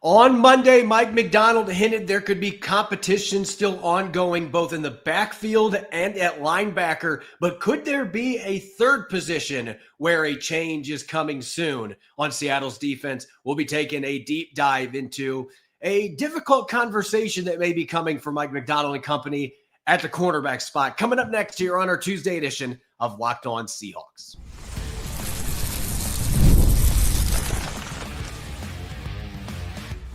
On Monday, Mike Macdonald hinted there could be competition still ongoing both in the backfield and at linebacker, but could there be a third position where a change is coming soon on Seattle's defense? We'll be taking a deep dive into a difficult conversation that may be coming from Mike Macdonald and company at the cornerback spot. Coming up next here on our Tuesday edition of Locked On Seahawks.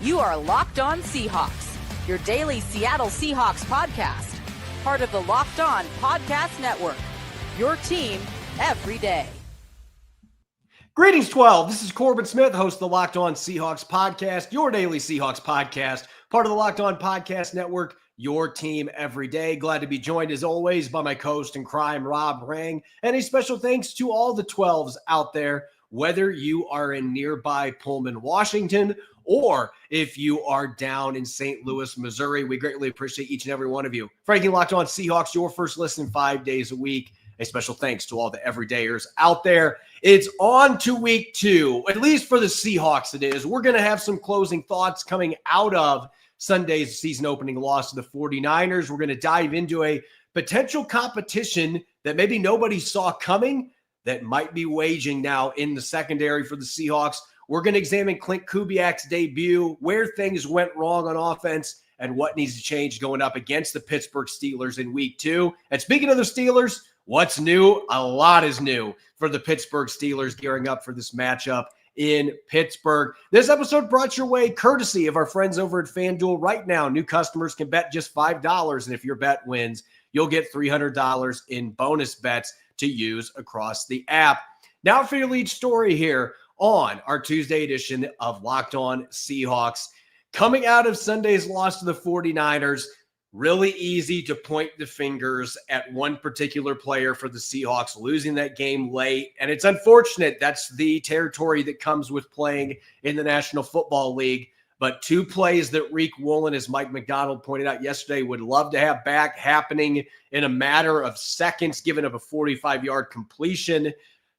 You are Locked On Seahawks, your daily Seattle Seahawks podcast. Part of the Locked On Podcast Network, your team every day. Greetings, 12. This is Corbin Smith, host of the Locked On Seahawks podcast, your daily Seahawks podcast, part of the Locked On Podcast Network, your team every day. Glad to be joined, as always, by my co-host in crime, Rob Rang. And a special thanks to all the 12s out there, whether you are in nearby Pullman, Washington, or if you are down in St. Louis, Missouri. We greatly appreciate each and every one of you. Frankie Locked On Seahawks, your first listen 5 days a week. A special thanks to all the everydayers out there. It's on to week 2, at least for the Seahawks it is. We're going to have some closing thoughts coming out of Sunday's season opening loss to the 49ers. We're going to dive into a potential competition that maybe nobody saw coming that might be waging now in the secondary for the Seahawks. We're going to examine Klint Kubiak's debut, where things went wrong on offense, and what needs to change going up against the Pittsburgh Steelers in week 2. And speaking of the Steelers, what's new? A lot is new for the Pittsburgh Steelers gearing up for this matchup in Pittsburgh. This episode brought your way courtesy of our friends over at FanDuel. Right now, new customers can bet just $5, and if your bet wins, you'll get $300 in bonus bets to use across the app. Now for your lead story here on our Tuesday edition of Locked On Seahawks. Coming out of Sunday's loss to the 49ers, really easy to point the fingers at one particular player for the Seahawks losing that game late. And it's unfortunate. That's the territory that comes with playing in the National Football League. But 2 plays that Riq Woolen, as Mike Macdonald pointed out yesterday, would love to have back happening in a matter of seconds, giving up a 45-yard completion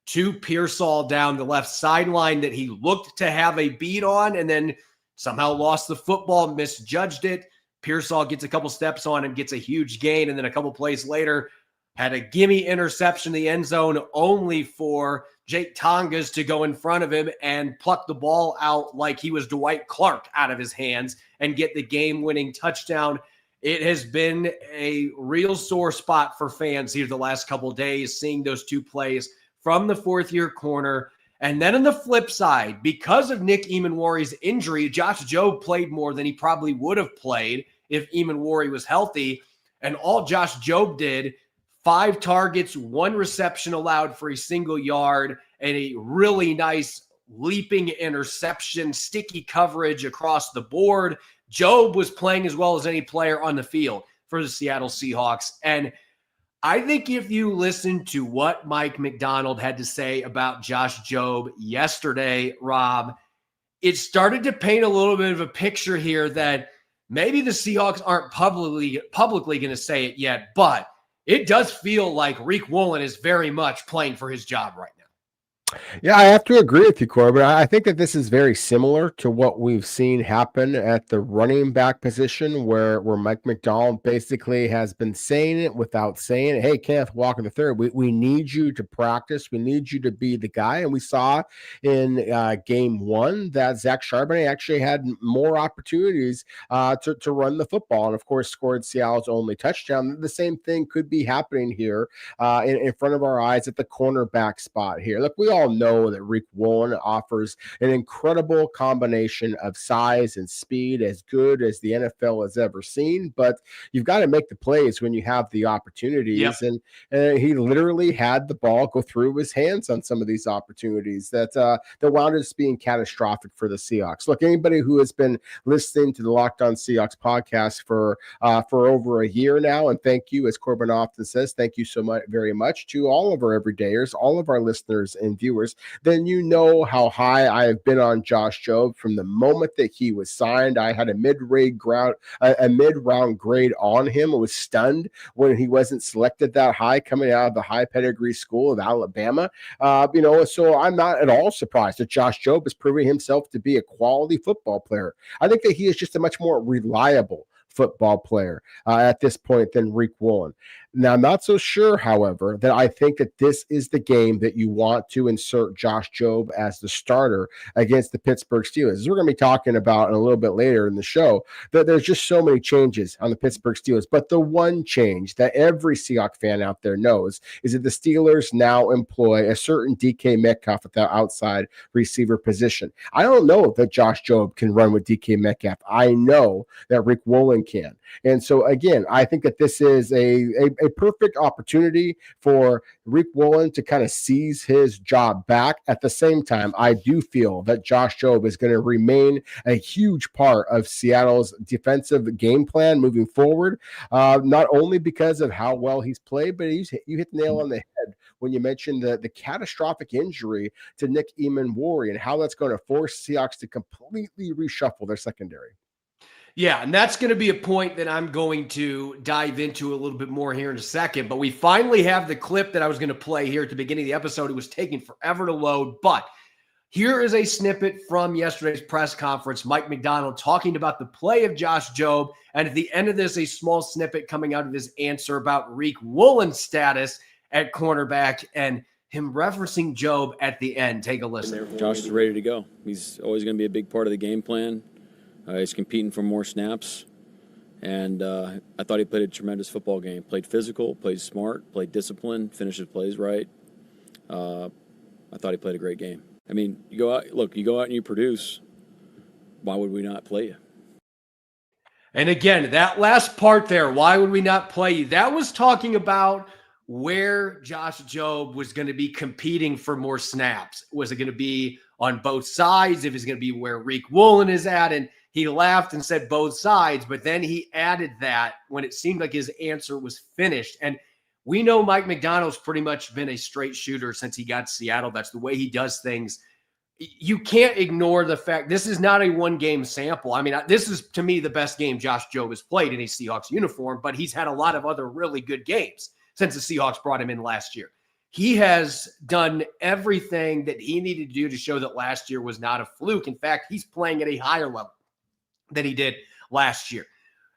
to Pearsall down the left sideline that he looked to have a beat on and then somehow lost the football, misjudged it. Pearsall gets a couple steps on and gets a huge gain, and then a couple plays later had a gimme interception in the end zone only for Jake Tongas to go in front of him and pluck the ball out like he was Dwight Clark out of his hands and get the game-winning touchdown. It has been a real sore spot for fans here the last couple of days, seeing those 2 plays from the fourth-year corner. And then on the flip side, because of Nick Emmanwori's injury, Josh Jobe played more than he probably would have played if Emmanwori was healthy. And all Josh Jobe did, 5 targets, 1 reception allowed for a single yard, and a really nice leaping interception, sticky coverage across the board. Jobe was playing as well as any player on the field for the Seattle Seahawks. And I think if you listen to what Mike Macdonald had to say about Josh Jobe yesterday, Rob, it started to paint a little bit of a picture here that maybe the Seahawks aren't publicly going to say it yet, but it does feel like Riq Woolen is very much playing for his job right now. Yeah, I have to agree with you, Corbin. I think that this is very similar to what we've seen happen at the running back position where Mike Macdonald basically has been saying it without saying it. Hey, Kenneth Walker III, we need you to practice. We need you to be the guy. And we saw in game 1 that Zach Charbonnet actually had more opportunities to run the football and, of course, scored Seattle's only touchdown. The same thing could be happening here in front of our eyes at the cornerback spot here. Look, we all know that Riq Woolen offers an incredible combination of size and speed, as good as the NFL has ever seen, but you've got to make the plays when you have the opportunities. Yep. And he literally had the ball go through his hands on some of these opportunities that wound up being catastrophic for the Seahawks. Look, anybody who has been listening to the Locked On Seahawks podcast for over a year now, and thank you, as Corbin often says, thank you so much, very much to all of our everydayers, all of our listeners and viewers viewers, then you know how high I have been on Josh Jobe from the moment that he was signed. I had a mid-round grade on him. I was stunned when he wasn't selected that high coming out of the high pedigree school of Alabama. So I'm not at all surprised that Josh Jobe is proving himself to be a quality football player. I think that he is just a much more reliable football player at this point than Riq Woolen. Now, I'm not so sure, however, that I think that this is the game that you want to insert Josh Jobe as the starter against the Pittsburgh Steelers. As we're going to be talking about in a little bit later in the show, that there's just so many changes on the Pittsburgh Steelers. But the one change that every Seahawks fan out there knows is that the Steelers now employ a certain DK Metcalf at the outside receiver position. I don't know that Josh Jobe can run with DK Metcalf. I know that Riq Woolen can. And so, again, I think that this is a perfect opportunity for Riq Woolen to kind of seize his job back. At the same time, I do feel that Josh Jobe is going to remain a huge part of Seattle's defensive game plan moving forward, not only because of how well he's played, but you hit the nail on the head when you mentioned the catastrophic injury to Nick Eamon-Wari and how that's going to force Seahawks to completely reshuffle their secondary. Yeah, and that's going to be a point that I'm going to dive into a little bit more here in a second. But we finally have the clip that I was going to play here at the beginning of the episode. It was taking forever to load, but here is a snippet from yesterday's press conference. Mike Macdonald talking about the play of Josh Jobe, and at the end of this, a small snippet coming out of his answer about Riq Woolen's status at cornerback and him referencing Jobe at the end. Take a listen. Josh is ready to go. He's always going to be a big part of the game plan. He's competing for more snaps, and I thought he played a tremendous football game. Played physical, played smart, played disciplined, finished his plays right. I thought he played a great game. I mean, you go out and you produce. Why would we not play you? And again, that last part there, why would we not play you? That was talking about where Josh Jobe was going to be competing for more snaps. Was it going to be on both sides? If it's going to be where Riq Woolen is at? And he laughed and said both sides, but then he added that when it seemed like his answer was finished. And we know Mike Macdonald's pretty much been a straight shooter since he got to Seattle. That's the way he does things. You can't ignore the fact this is not a one-game sample. I mean, this is, to me, the best game Josh Jobe has played in a Seahawks uniform, but he's had a lot of other really good games since the Seahawks brought him in last year. He has done everything that he needed to do to show that last year was not a fluke. In fact, he's playing at a higher level than he did last year.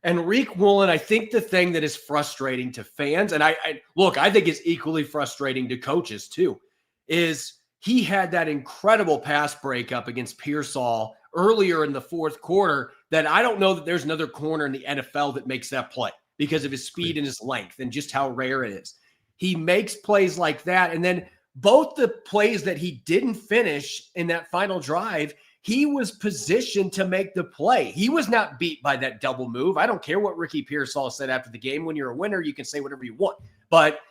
And Riq Woolen, I think the thing that is frustrating to fans, and I think it's equally frustrating to coaches too, is he had that incredible pass breakup against Pearsall earlier in the fourth quarter that I don't know that there's another corner in the NFL that makes that play because of his speed and his length and just how rare it is. He makes plays like that. And then both the plays that he didn't finish in that final drive, he was positioned to make the play. He was not beat by that double move. I don't care what Ricky Pearsall said after the game. When you're a winner, you can say whatever you want. But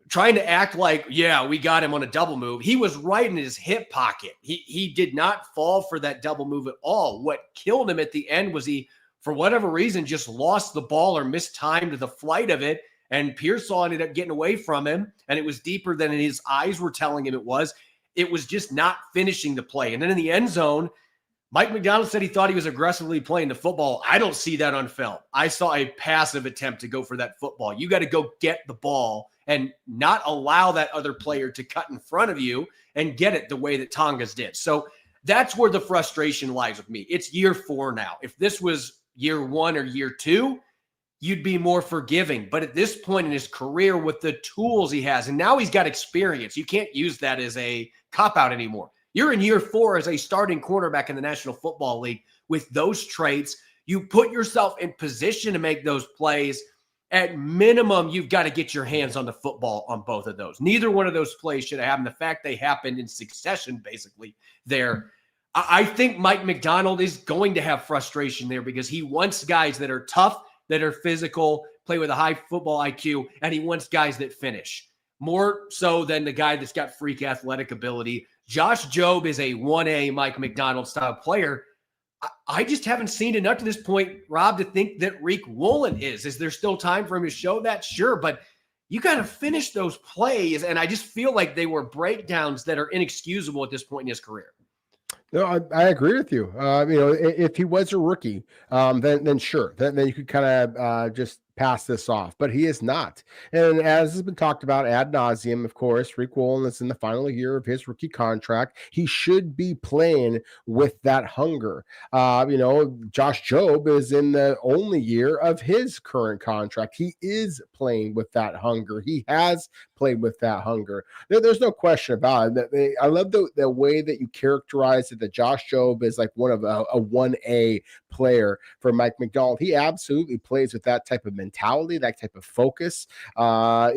trying to act like, yeah, we got him on a double move, he was right in his hip pocket. He did not fall for that double move at all. What killed him at the end was he, for whatever reason, just lost the ball or mistimed the flight of it, and Pearsall ended up getting away from him, and it was deeper than his eyes were telling him it was. It was just not finishing the play. And then in the end zone, Mike Macdonald said he thought he was aggressively playing the football. I don't see that on film. I saw a passive attempt to go for that football. You got to go get the ball and not allow that other player to cut in front of you and get it the way that Tongas did. So that's where the frustration lies with me. It's year 4 now. If this was year 1 or year 2, you'd be more forgiving. But at this point in his career, with the tools he has, and now he's got experience, you can't use that as a cop-out anymore. You're in year 4 as a starting cornerback in the National Football League with those traits. You put yourself in position to make those plays. At minimum, you've got to get your hands on the football on both of those. Neither one of those plays should have happened. The fact they happened in succession, basically, there. I think Mike Macdonald is going to have frustration there because he wants guys that are tough, that are physical, play with a high football IQ, and he wants guys that finish. More so than the guy that's got freak athletic ability. Josh Jobe is a 1A Mike Macdonald style player. I just haven't seen enough to this point, Rob, to think that Riq Woolen is. Is there still time for him to show that? Sure, but you got to finish those plays. And I just feel like they were breakdowns that are inexcusable at this point in his career. No, I agree with you. If he was a rookie, then sure, then you could kind of just pass this off, but he is not. And as has been talked about ad nauseum, of course, Riq Woolen is in the final year of his rookie contract. He should be playing with that hunger. Josh Jobe is in the only year of his current contract. He is playing with that hunger. He has played with that hunger. There's no question about it. I love the way that you characterize it, that Josh Jobe is like one of a 1A player for Mike Macdonald. He absolutely plays with that type of mentality, that type of focus, and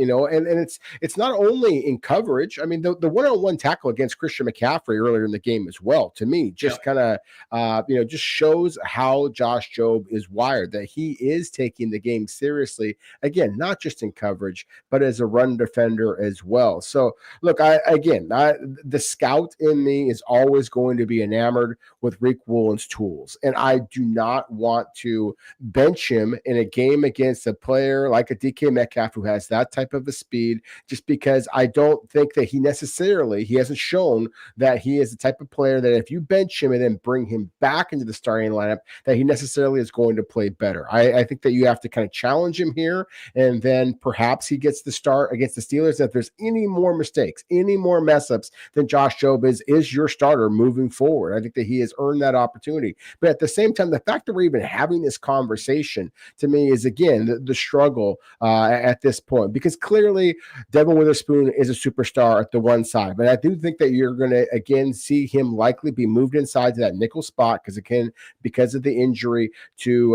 it's not only in coverage. I mean, the one-on-one tackle against Christian McCaffrey earlier in the game as well, to me, just kind of, just shows how Josh Jobe is wired, that he is taking the game seriously, again, not just in coverage, but as a run defender as well. So look, the scout in me is always going to be enamored with Riq Woolen's tools. And I do not want to bench him in a game against a player like a DK Metcalf who has that type of a speed, just because I don't think that he hasn't shown that he is the type of player that if you bench him and then bring him back into the starting lineup, that he necessarily is going to play better. I think that you have to kind of challenge him here, and then perhaps he gets the start against the Steelers. If there's any more mistakes, any more mess ups, then Josh Jobe is your starter moving forward. I think that he has earned that opportunity. But at the same time, the fact that we're even having this conversation, to me, is again the struggle at this point, because clearly Devin Witherspoon is a superstar at the one side, but I do think that you're going to again see him likely be moved inside to that nickel spot because of the injury to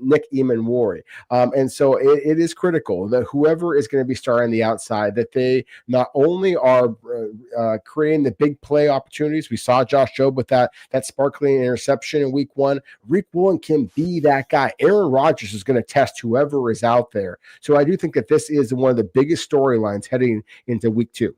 Nick Eamon-Wari, and so it is critical that whoever is going to be starting on the outside, that they not only are creating the big play opportunities. We saw Josh Jobe with that sparkling interception in week 1. Riq Woolen can be that guy. Aaron Rodgers is going to test whoever is out there. So I do think that this is one of the biggest storylines heading into week 2.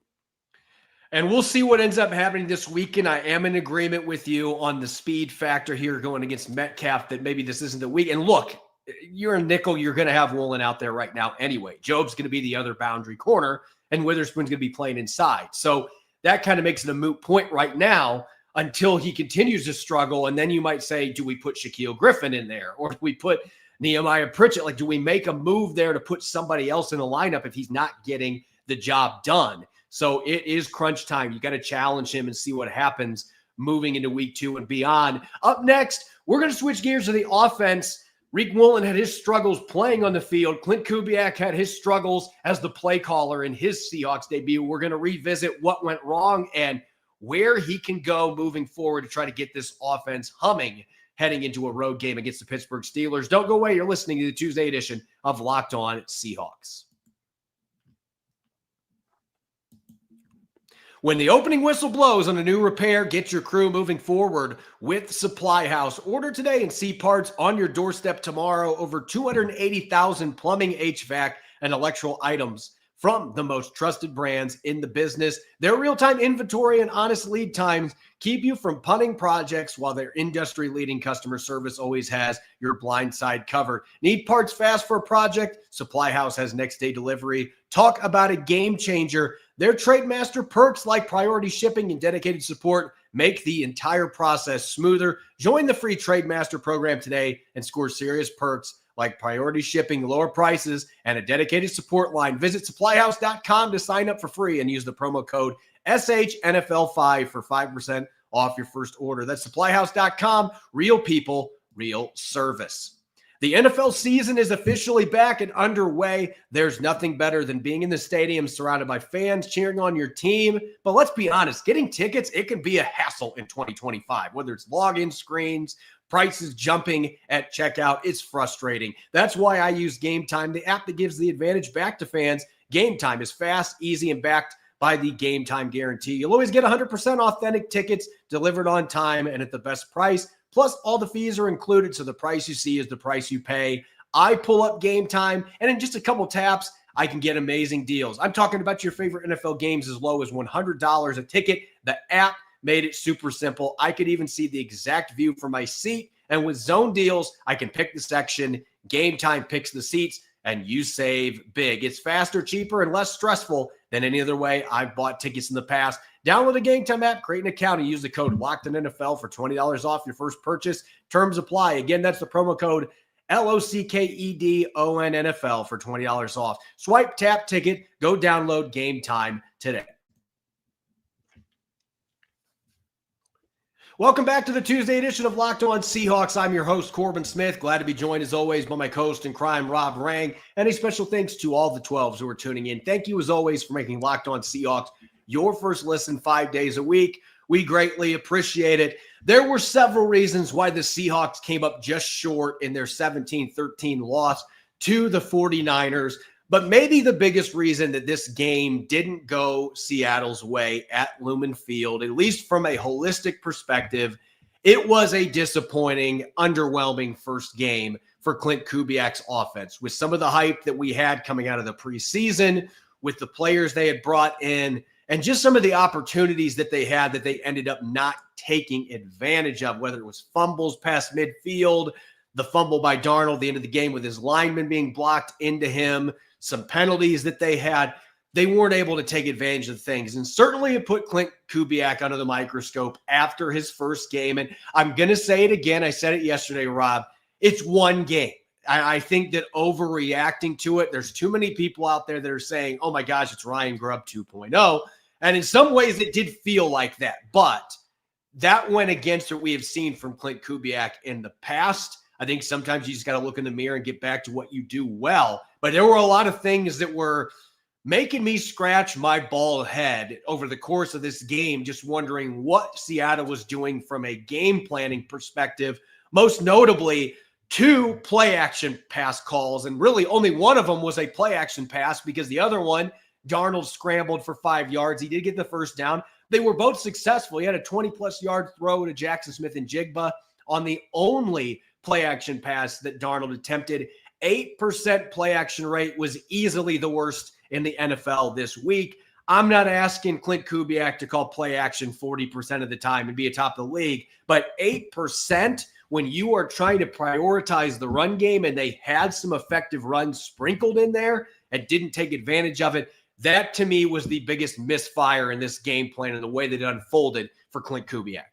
And we'll see what ends up happening this weekend. I am in agreement with you on the speed factor here going against Metcalf, that maybe this isn't the week. And look, you're a nickel, you're going to have Woolen out there right now anyway. Jobe's going to be the other boundary corner, and Witherspoon's going to be playing inside. So that kind of makes it a moot point right now until he continues to struggle. And then you might say, do we put Shaquille Griffin in there? Or do we put Nehemiah Pritchett? Like, do we make a move there to put somebody else in the lineup if he's not getting the job done? So it is crunch time. You got to challenge him and see what happens moving into week 2 and beyond. Up next, we're going to switch gears to the offense. Riq Woolen had his struggles playing on the field. Klint Kubiak had his struggles as the play caller in his Seahawks debut. We're going to revisit what went wrong and where he can go moving forward to try to get this offense humming heading into a road game against the Pittsburgh Steelers. Don't go away. You're listening to the Tuesday edition of Locked On Seahawks. When the opening whistle blows on a new repair, get your crew moving forward with Supply House. Order today and see parts on your doorstep tomorrow. Over 280,000 plumbing, HVAC, and electrical items from the most trusted brands in the business. Their real-time inventory and honest lead times keep you from punting projects, while their industry-leading customer service always has your blind side covered. Need parts fast for a project? Supply House has next-day delivery. Talk about a game changer. Their Trademaster perks like priority shipping and dedicated support make the entire process smoother. Join the free Trademaster program today and score serious perks like priority shipping, lower prices, and a dedicated support line. Visit supplyhouse.com to sign up for free and use the promo code SHNFL5 for 5% off your first order. That's supplyhouse.com. Real people, real service. The NFL season is officially back and underway. There's nothing better than being in the stadium surrounded by fans cheering on your team. But let's be honest, getting tickets, it can be a hassle in 2025, whether it's login screens, prices jumping at checkout. It's frustrating. That's why I use Game Time, the app that gives the advantage back to fans. Game Time is fast, easy, and backed by the Game Time guarantee. You'll always get 100% authentic tickets delivered on time and at the best price. Plus, all the fees are included, so the price you see is the price you pay. I pull up Game Time, and in just a couple taps, I can get amazing deals. I'm talking about your favorite NFL games as low as $100 a ticket. The app made it super simple. I could even see the exact view from my seat. And with zone deals, I can pick the section. Game Time picks the seats. and you save big. It's faster, cheaper, and less stressful than any other way I've bought tickets in the past. Download the Game Time app, create an account, and use the code LOCKEDONNFL for $20 off your first purchase. Terms apply. Again, that's the promo code LOCKEDONNFL for $20 off. Swipe, tap, ticket, go download Game Time today. Welcome back to the Tuesday edition of Locked On Seahawks. I'm your host, Corbin Smith. Glad to be joined, as always, by my co-host in crime, Rob Rang. And a special thanks to all the 12s who are tuning in. Thank you, as always, for making Locked On Seahawks your first listen 5 days a week. We greatly appreciate it. There were several reasons why the Seahawks came up just short in their 17-13 loss to the 49ers. But maybe the biggest reason that this game didn't go Seattle's way at Lumen Field, at least from a holistic perspective, it was a disappointing, underwhelming first game for Klint Kubiak's offense. With some of the hype that we had coming out of the preseason, with the players they had brought in, and just some of the opportunities that they had that they ended up not taking advantage of, whether it was fumbles past midfield, the fumble by Darnold at the end of the game with his lineman being blocked into him, some penalties that they had, they weren't able to take advantage of things. And certainly it put Klint Kubiak under the microscope after his first game. And I'm going to say it again. I said it yesterday, Rob. It's one game. I think that overreacting to it, there's too many people out there that are saying, oh my gosh, it's Ryan Grubb 2.0. And in some ways it did feel like that. But that went against what we have seen from Klint Kubiak in the past. I think sometimes you just got to look in the mirror and get back to what you do well. But there were a lot of things that were making me scratch my bald head over the course of this game, just wondering what Seattle was doing from a game planning perspective, most notably 2 play action pass calls. And really only one of them was a play action pass because the other one, Darnold scrambled for 5 yards. He did get the first down. They were both successful. He had a 20-plus yard throw to Jackson Smith-Njigba on the only play action pass that Darnold attempted. 8% play action rate was easily the worst in the NFL this week. I'm not asking Klint Kubiak to call play action 40% of the time and be atop the league, but 8% when you are trying to prioritize the run game and they had some effective runs sprinkled in there and didn't take advantage of it, that to me was the biggest misfire in this game plan and the way that it unfolded for Klint Kubiak.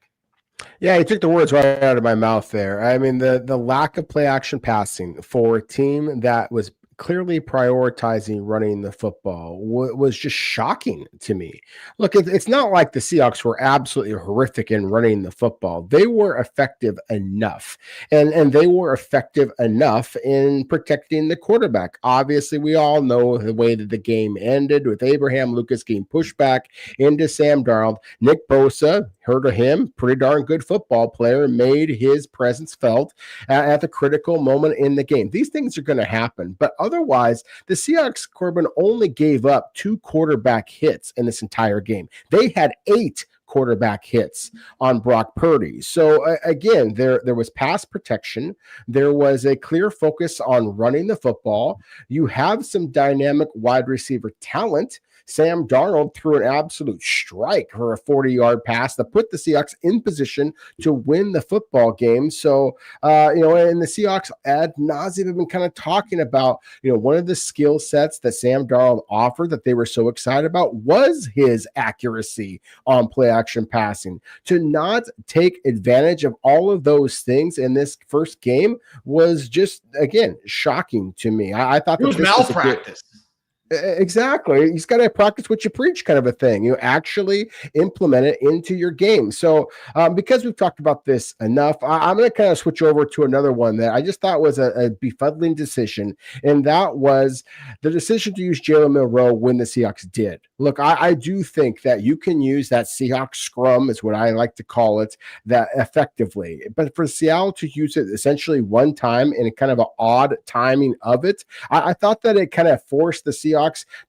Yeah, he took the words right out of my mouth there. I mean, the lack of play action passing for a team that was clearly prioritizing running the football was just shocking to me. Look, it's not like the Seahawks were absolutely horrific in running the football. They were effective enough, and they were effective enough in protecting the quarterback. Obviously, we all know the way that the game ended with Abraham Lucas getting pushed back into Sam Darnold. Nick Bosa, heard of him, pretty darn good football player, made his presence felt at the critical moment in the game. These things are going to happen, but otherwise, the Seahawks, Corbin, only gave up 2 quarterback hits in this entire game. They had 8 quarterback hits on Brock Purdy. So again, there was pass protection. There was a clear focus on running the football. You have some dynamic wide receiver talent. Sam Darnold threw an absolute strike for a 40-yard pass that put the Seahawks in position to win the football game. So, and the Seahawks ad nauseum have been kind of talking about, one of the skill sets that Sam Darnold offered that they were so excited about was his accuracy on play action passing. To not take advantage of all of those things in this first game was just, again, shocking to me. I thought it was malpractice. Exactly. You just got to practice what you preach kind of a thing. You actually implement it into your game. So because we've talked about this enough, I'm going to kind of switch over to another one that I just thought was a befuddling decision. And that was the decision to use Jalen Milroe when the Seahawks did. Look, I do think that you can use that Seahawks scrum, is what I like to call it, that effectively. But for Seattle to use it essentially one time in a kind of an odd timing of it, I thought that it kind of forced the Seahawks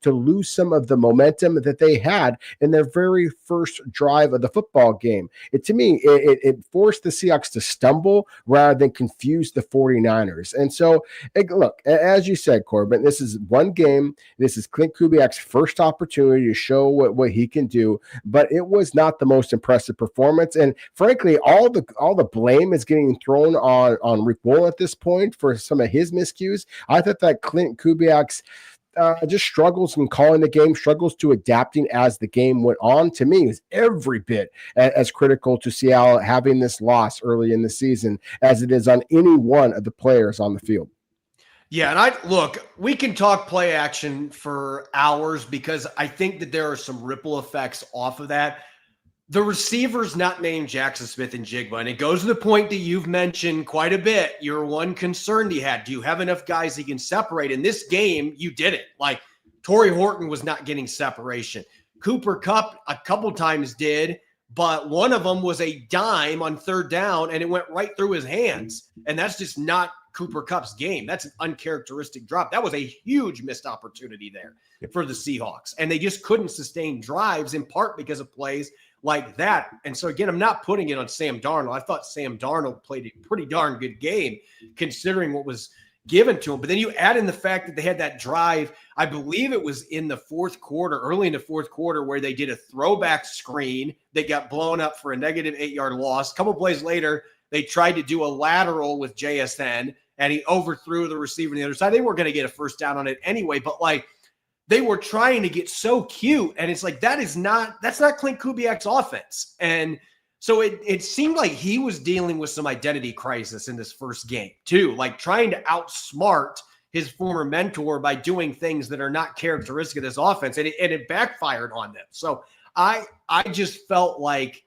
to lose some of the momentum that they had in their very first drive of the football game. To me, it forced the Seahawks to stumble rather than confuse the 49ers. And so, look, as you said, Corbin, this is one game. This is Klint Kubiak's first opportunity opportunity to show what he can do, but it was not the most impressive performance. And frankly, all the blame is getting thrown on Riq Woolen at this point for some of his miscues. I thought that Klint Kubiak's just struggles in calling the game, struggles to adapting as the game went on. To me, is every bit as critical to Seattle having this loss early in the season as it is on any one of the players on the field. Yeah, and we can talk play action for hours because I think that there are some ripple effects off of that. The receivers not named Jackson Smith and Jigba, and it goes to the point that you've mentioned quite a bit. Your one concern he had, do you have enough guys he can separate? In this game, you didn't. Like, Torrey Horton was not getting separation. Cooper Kupp a couple times did, but one of them was a dime on third down, and it went right through his hands, and that's just not Cooper Kupp's game. That's an uncharacteristic drop. That was a huge missed opportunity there for the Seahawks, and they just couldn't sustain drives in part because of plays like that. And so, again, I'm not putting it on Sam Darnold. I thought Sam Darnold played a pretty darn good game considering what was given to him. But then you add in the fact that they had that drive, I believe it was in the fourth quarter, early in the fourth quarter, where they did a throwback screen that got blown up for a negative 8-yard loss. A couple plays later, they tried to do a lateral with JSN, and he overthrew the receiver on the other side. They weren't going to get a first down on it anyway, but they were trying to get so cute, and it's like that's not Klint Kubiak's offense. And so it seemed like he was dealing with some identity crisis in this first game too, like trying to outsmart his former mentor by doing things that are not characteristic of this offense, and it backfired on them. So I just felt like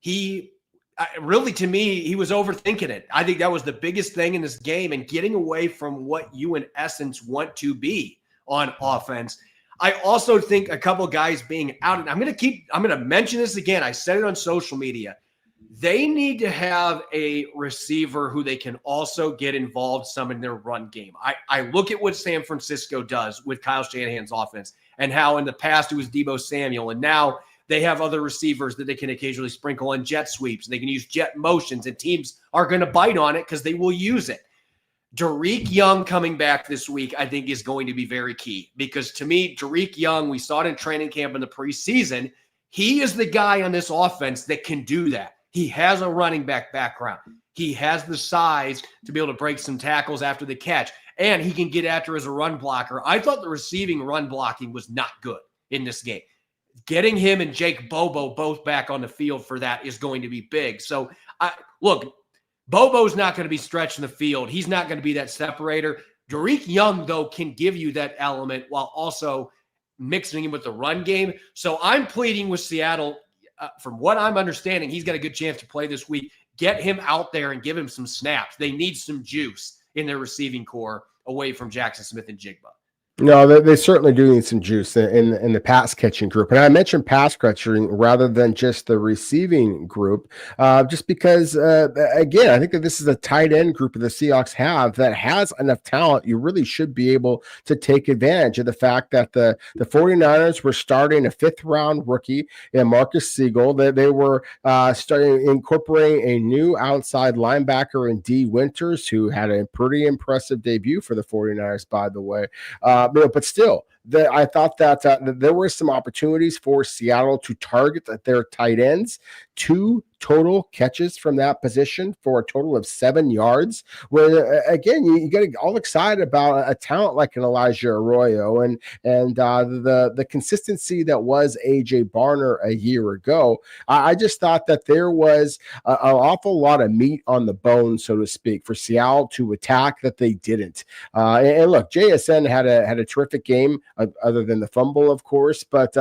to me, he was overthinking it. I think that was the biggest thing in this game, and getting away from what you in essence want to be on offense. I also think a couple guys being out, and I'm going to mention this again. I said it on social media. They need to have a receiver who they can also get involved some in their run game. I look at what San Francisco does with Kyle Shanahan's offense and how in the past it was Deebo Samuel, and now they have other receivers that they can occasionally sprinkle on jet sweeps. They can use jet motions, and teams are going to bite on it because they will use it. Riq Young coming back this week, I think, is going to be very key because to me, Riq Young, we saw it in training camp in the preseason. He is the guy on this offense that can do that. He has a running back background. He has the size to be able to break some tackles after the catch, and he can get after as a run blocker. I thought the receiving run blocking was not good in this game. Getting him and Jake Bobo both back on the field for that is going to be big. So, Bobo's not going to be stretching the field. He's not going to be that separator. Riq Young, though, can give you that element while also mixing him with the run game. So I'm pleading with Seattle. From what I'm understanding, he's got a good chance to play this week. Get him out there and give him some snaps. They need some juice in their receiving core away from Jackson Smith and Jigba. No, they certainly do need some juice in the pass catching group. And I mentioned pass catching rather than just the receiving group, just because, again, I think that this is a tight end group that the Seahawks have that has enough talent. You really should be able to take advantage of the fact that the 49ers were starting a fifth-round rookie in Marcus Siegel. They were starting incorporating a new outside linebacker in D. Winters, who had a pretty impressive debut for the 49ers, by the way. But still, I thought that there were some opportunities for Seattle to target their tight ends. 2 total catches from that position for a total of 7 yards. Where again, you get all excited about a talent like an Elijah Arroyo and the consistency that was AJ Barner a year ago. I just thought that there was an awful lot of meat on the bone, so to speak, for Seattle to attack that they didn't. And look, JSN had a terrific game, other than the fumble, of course, but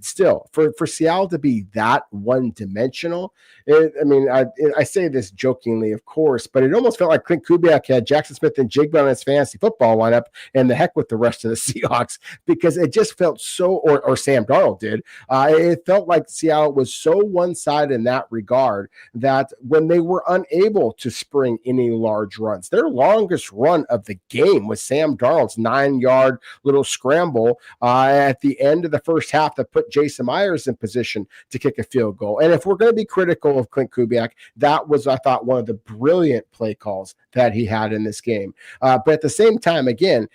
still, for Seattle to be that one-dimensional. I say this jokingly, of course, but it almost felt like Klint Kubiak had Jackson Smith and Jigba in his fantasy football lineup, and the heck with the rest of the Seahawks, because it just felt so, or Sam Darnold did. It felt like Seattle was so one-sided in that regard that when they were unable to spring any large runs, their longest run of the game was Sam Darnold's 9-yard little scramble at the end of the first half that put Jason Myers in position to kick a field goal. And if we're going to be critical control of Klint Kubiak. That was, I thought, one of the brilliant play calls that he had in this game. But at the same time, again,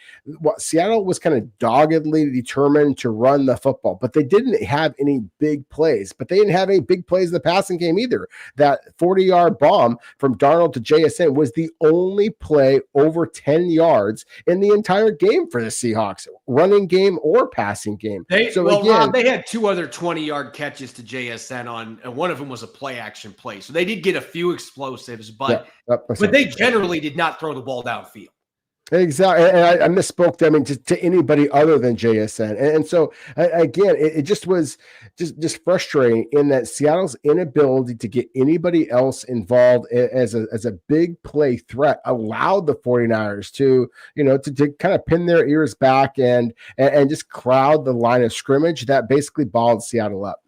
Seattle was kind of doggedly determined to run the football, but they didn't have any big plays. But they didn't have any big plays in the passing game either. That 40-yard bomb from Darnold to JSN was the only play over 10 yards in the entire game for the Seahawks, running game or passing game. Rob, they had two other 20-yard catches to JSN on, and one of them was a play-action play. So they did get a few explosives, but they generally did not throw the ball downfield. Exactly. And I misspoke them into to anybody other than JSN. And so, again, it just was just frustrating in that Seattle's inability to get anybody else involved as a big play threat allowed the 49ers to kind of pin their ears back and just crowd the line of scrimmage that basically balled Seattle up.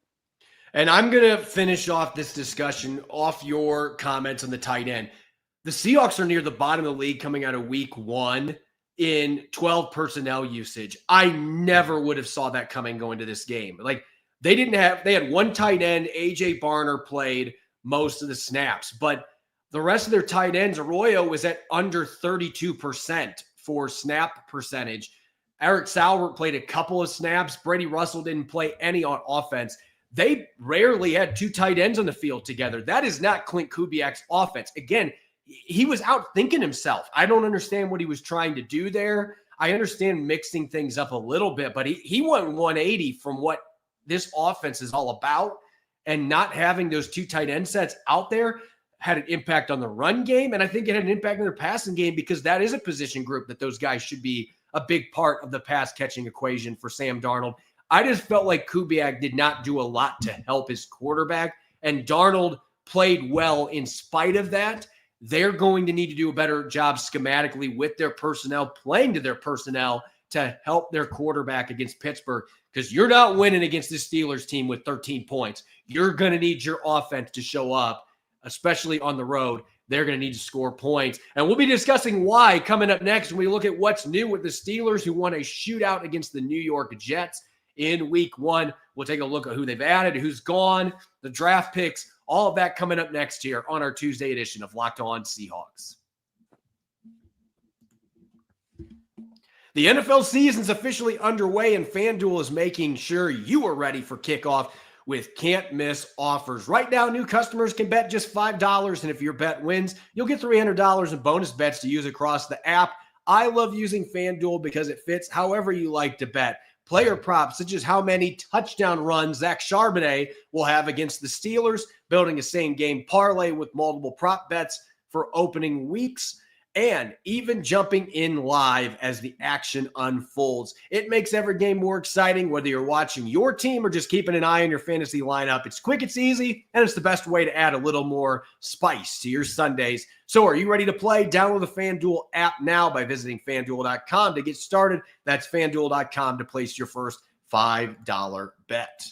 And I'm going to finish off this discussion off your comments on the tight end. The Seahawks are near the bottom of the league coming out of week 1 in 12 personnel usage. I never would have saw that coming going to this game. Like they had one tight end, AJ Barner played most of the snaps, but the rest of their tight ends, Arroyo was at under 32% for snap percentage. Eric Salbert played a couple of snaps. Brady Russell didn't play any on offense. They rarely had two tight ends on the field together. That is not Klint Kubiak's offense. Again, he was out thinking himself. I don't understand what he was trying to do there. I understand mixing things up a little bit, but he went 180 from what this offense is all about, and not having those two tight end sets out there had an impact on the run game, and I think it had an impact on their passing game because that is a position group that those guys should be a big part of the pass catching equation for Sam Darnold. I just felt like Kubiak did not do a lot to help his quarterback, and Darnold played well in spite of that. They're going to need to do a better job schematically with their personnel, playing to their personnel to help their quarterback against Pittsburgh, because you're not winning against the Steelers team with 13 points. You're going to need your offense to show up, especially on the road. They're going to need to score points. And we'll be discussing why coming up next when we look at what's new with the Steelers, who won a shootout against the New York Jets in week 1. We'll take a look at who they've added, who's gone, the draft picks, all of that coming up next here on our Tuesday edition of Locked On Seahawks. The NFL season's officially underway, and FanDuel is making sure you are ready for kickoff with can't-miss offers. Right now, new customers can bet just $5, and if your bet wins, you'll get $300 in bonus bets to use across the app. I love using FanDuel because it fits however you like to bet. Player props, such as how many touchdown runs Zach Charbonnet will have against the Steelers, building a same-game parlay with multiple prop bets for opening weeks, and even jumping in live as the action unfolds. It makes every game more exciting, whether you're watching your team or just keeping an eye on your fantasy lineup. It's quick, it's easy, and it's the best way to add a little more spice to your Sundays. So are you ready to play? Download the FanDuel app now by visiting FanDuel.com to get started. That's FanDuel.com to place your first $5 bet.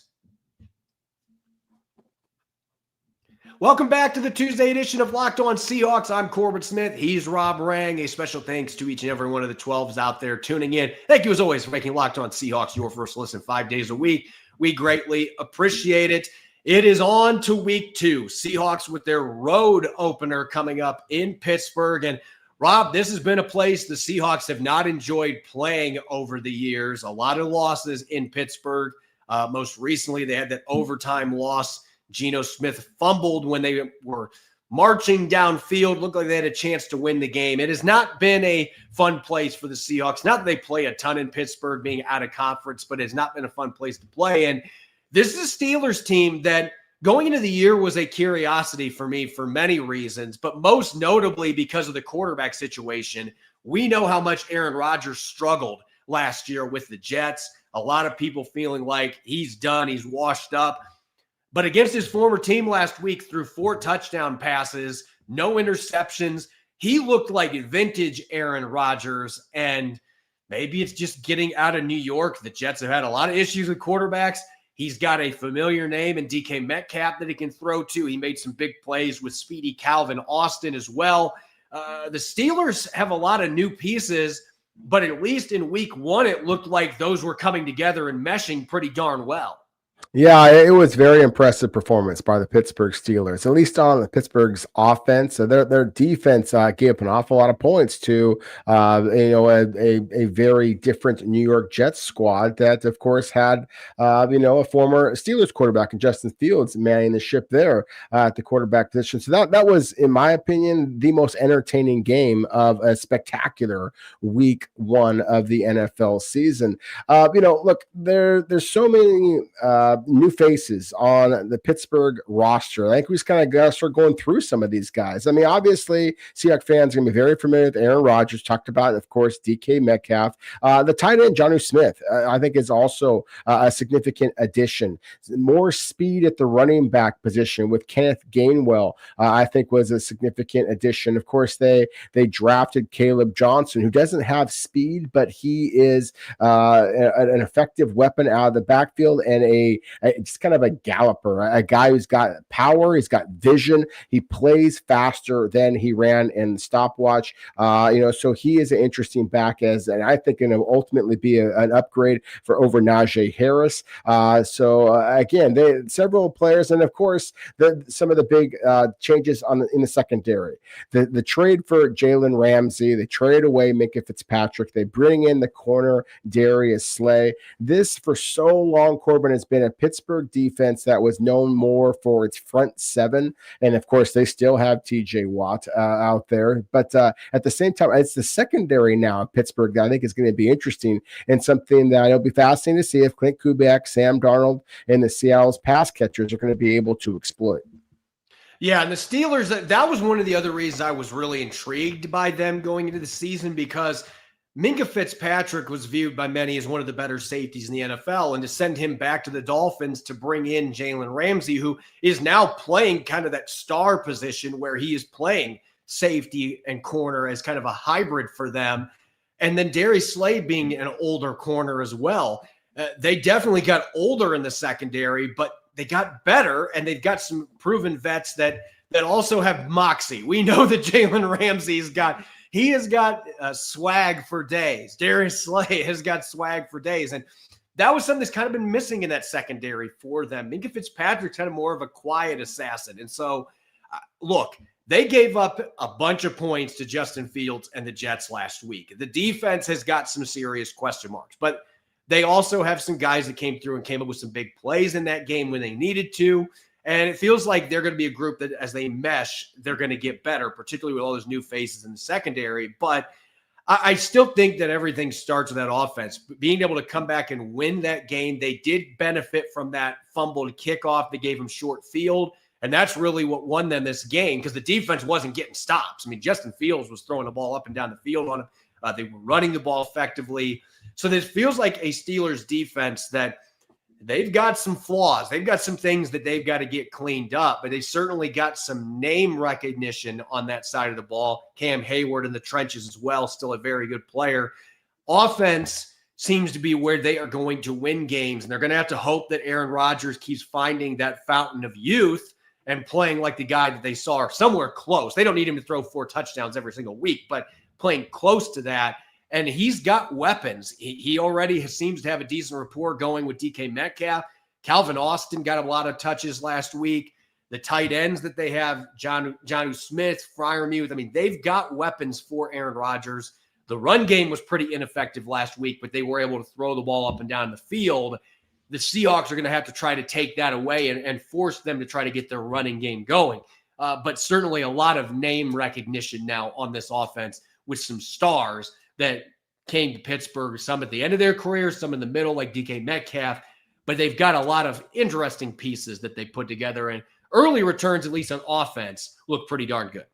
Welcome back to the Tuesday edition of Locked On Seahawks. I'm Corbin Smith. He's Rob Rang. A special thanks to each and every one of the 12s out there tuning in. Thank you, as always, for making Locked On Seahawks your first listen 5 days a week. We greatly appreciate it. It is on to week 2. Seahawks with their road opener coming up in Pittsburgh. And, Rob, this has been a place the Seahawks have not enjoyed playing over the years. A lot of losses in Pittsburgh. Most recently, they had that overtime loss. Geno Smith fumbled when they were marching downfield. Looked like they had a chance to win the game. It has not been a fun place for the Seahawks. Not that they play a ton in Pittsburgh being out of conference, but it's not been a fun place to play. And this is a Steelers team that going into the year was a curiosity for me for many reasons, but most notably because of the quarterback situation. We know how much Aaron Rodgers struggled last year with the Jets. A lot of people feeling like he's done, he's washed up. But against his former team last week, threw 4 touchdown passes, no interceptions. He looked like vintage Aaron Rodgers, and maybe it's just getting out of New York. The Jets have had a lot of issues with quarterbacks. He's got a familiar name in DK Metcalf that he can throw to. He made some big plays with speedy Calvin Austin as well. The Steelers have a lot of new pieces, but at least in week 1, it looked like those were coming together and meshing pretty darn well. Yeah, it was very impressive performance by the Pittsburgh Steelers, at least on the Pittsburgh's offense. So their defense gave up an awful lot of points to a very different New York Jets squad that, of course, had a former Steelers quarterback in Justin Fields manning the ship there at the quarterback position. So that was, in my opinion, the most entertaining game of a spectacular week one of the NFL season. Look, there's so many new faces on the Pittsburgh roster. I think we just kind of got to start going through some of these guys. I mean, obviously, Seahawks fans are going to be very familiar with Aaron Rodgers, talked about, and of course, DK Metcalf. The tight end, Jonnu Smith, I think is also a significant addition. More speed at the running back position with Kenneth Gainwell, I think was a significant addition. Of course, they drafted Caleb Johnson, who doesn't have speed, but he is an effective weapon out of the backfield and just kind of a galloper, a guy who's got power, he's got vision, he plays faster than he ran in the stopwatch. So he is an interesting back and I think going to ultimately be an upgrade for over Najee Harris. Again, several players, and of course, some of the big changes in the secondary. The trade for Jalen Ramsey, they trade away Minkah Fitzpatrick, they bring in the corner Darius Slay. This for so long, Corbin, has been a Pittsburgh defense that was known more for its front seven. And of course, they still have TJ Watt out there. But at the same time, it's the secondary now of Pittsburgh that I think is going to be interesting and something that it'll be fascinating to see if Klint Kubiak, Sam Darnold, and the Seattle's pass catchers are going to be able to exploit. Yeah, and the Steelers, that was one of the other reasons I was really intrigued by them going into the season, because Minkah Fitzpatrick was viewed by many as one of the better safeties in the NFL, and to send him back to the Dolphins to bring in Jalen Ramsey, who is now playing kind of that star position where he is playing safety and corner as kind of a hybrid for them. And then Darius Slay being an older corner as well. They definitely got older in the secondary, but they got better, and they've got some proven vets that also have moxie. We know that Jalen Ramsey has got swag for days. Darius Slay has got swag for days. And that was something that's kind of been missing in that secondary for them. Minkah Fitzpatrick's kind of more of a quiet assassin. And so, look, they gave up a bunch of points to Justin Fields and the Jets last week. The defense has got some serious question marks, but they also have some guys that came through and came up with some big plays in that game when they needed to. And it feels like they're going to be a group that, as they mesh, they're going to get better, particularly with all those new faces in the secondary. But I still think that everything starts with that offense. Being able to come back and win that game, they did benefit from that fumbled kickoff that gave them short field. And that's really what won them this game, because the defense wasn't getting stops. I mean, Justin Fields was throwing the ball up and down the field on him. They were running the ball effectively. So this feels like a Steelers defense that they've got some flaws. They've got some things that they've got to get cleaned up, but they certainly got some name recognition on that side of the ball. Cam Hayward in the trenches as well, still a very good player. Offense seems to be where they are going to win games, and they're going to have to hope that Aaron Rodgers keeps finding that fountain of youth and playing like the guy that they saw somewhere close. They don't need him to throw 4 touchdowns every single week, but playing close to that. And he's got weapons. He already seems to have a decent rapport going with DK Metcalf. Calvin Austin got a lot of touches last week. The tight ends that they have, Jonnu Smith, Freiermuth, I mean, they've got weapons for Aaron Rodgers. The run game was pretty ineffective last week, but they were able to throw the ball up and down the field. The Seahawks are going to have to try to take that away and force them to try to get their running game going. But certainly a lot of name recognition now on this offense with some stars that came to Pittsburgh, some at the end of their career, some in the middle, like DK Metcalf. But they've got a lot of interesting pieces that they put together, and early returns, at least on offense, look pretty darn good.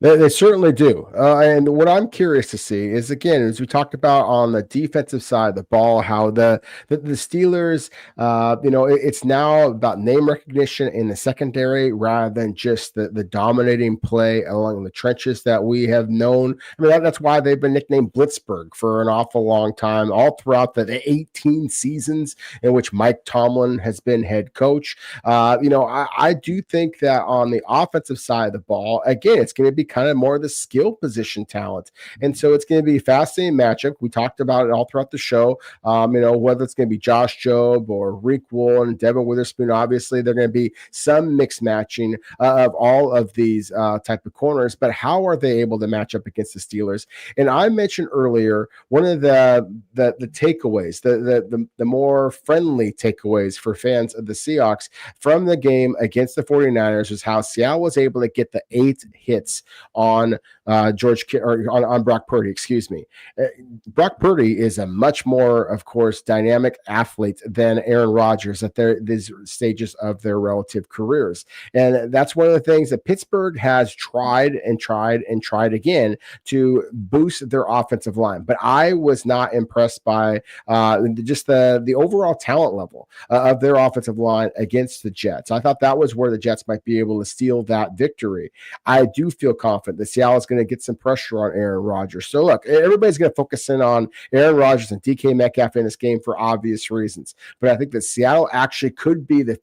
They certainly do. And what I'm curious to see is, again, as we talked about on the defensive side of the ball, how the Steelers, it's now about name recognition in the secondary rather than just the dominating play along the trenches that we have known. I mean, that's why they've been nicknamed Blitzburgh for an awful long time, all throughout the 18 seasons in which Mike Tomlin has been head coach. I do think that on the offensive side of the ball, again, it's going to be kind of more of the skill position talent. And so it's going to be a fascinating matchup. We talked about it all throughout the show. Whether it's going to be Josh Jobe or Riq Woolen and Devin Witherspoon, obviously they're going to be some mixed matching of all of these type of corners, but how are they able to match up against the Steelers? And I mentioned earlier, one of the takeaways, the more friendly takeaways for fans of the Seahawks from the game against the 49ers was how Seattle was able to get the 8 hits on on Brock Purdy, excuse me. Brock Purdy is a much more, of course, dynamic athlete than Aaron Rodgers at these stages of their relative careers. And that's one of the things that Pittsburgh has tried again to boost their offensive line. But I was not impressed by just the overall talent level of their offensive line against the Jets. I thought that was where the Jets might be able to steal that victory. I do feel confident that Seattle is going to get some pressure on Aaron Rodgers. So look, everybody's going to focus in on Aaron Rodgers and DK Metcalf in this game for obvious reasons. But I think that Seattle actually could be the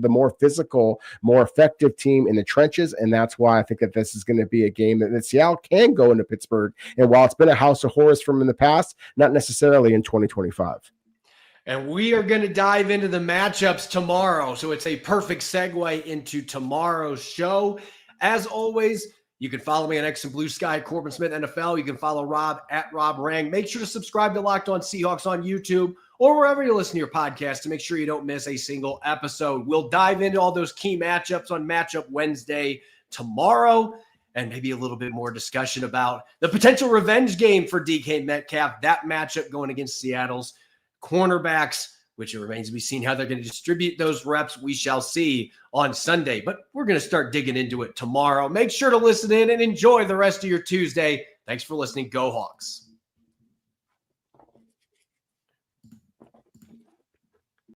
more physical, more effective team in the trenches. And that's why I think that this is going to be a game that Seattle can go into Pittsburgh. And while it's been a house of horrors from in the past, not necessarily in 2025. And we are going to dive into the matchups tomorrow. So it's a perfect segue into tomorrow's show. As always, you can follow me on X and Blue Sky, Corbin Smith NFL. You can follow Rob at Rob Rang. Make sure to subscribe to Locked On Seahawks on YouTube or wherever you listen to your podcast to make sure you don't miss a single episode. We'll dive into all those key matchups on Matchup Wednesday tomorrow, and maybe a little bit more discussion about the potential revenge game for DK Metcalf, that matchup going against Seattle's cornerbacks, which it remains to be seen how they're going to distribute those reps. We shall see on Sunday, but we're going to start digging into it tomorrow. Make sure to listen in and enjoy the rest of your Tuesday. Thanks for listening. Go Hawks.